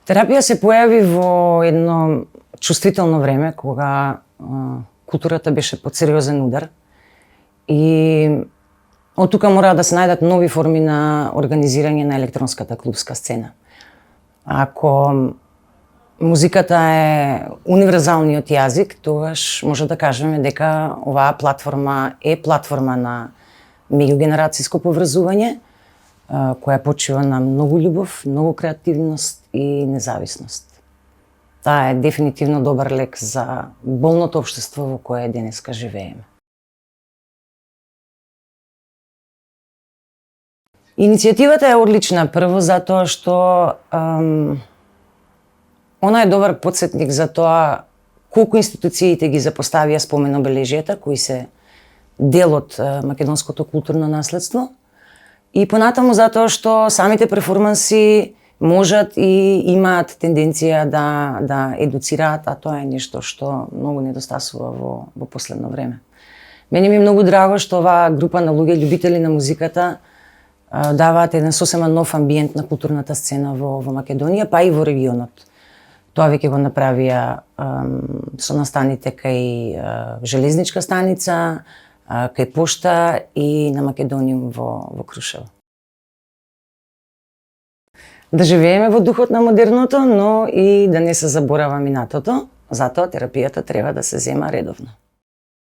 Терапија се појави во едно чувствително време кога културата беше под сериозен удар и од тука мора да се најдат нови форми на организирање на електронската клубска сцена. Ако музиката е универзалниот јазик, тогаш може да кажеме дека оваа платформа е платформа на меѓугенерацијско поврзување, која почива на многу љубов, многу креативност и независност. Таа е дефинитивно добар лек за болното општество во кое денеска живееме. Иницијативата е одлична, прво затоа што она е добар потсетник за тоа колку институциите ги запоставија спомен обележјата кои се дел од македонското културно наследство и понатаму затоа што самите перформанси можат и имаат тенденција да едуцираат, а тоа е нешто што многу недостасува во последно време. Мене ми е многу драго што оваа група на луѓе љубители на музиката даваат еден сосема нов амбиент на културната сцена во Македонија, па и во регионот. Тоа веќе го направија со настаните кај железничка станица, кај пошта и на Македониум во Крушево. Да живееме во духот на модерното, но и да не се заборава минатото, затоа терапијата треба да се зема редовно.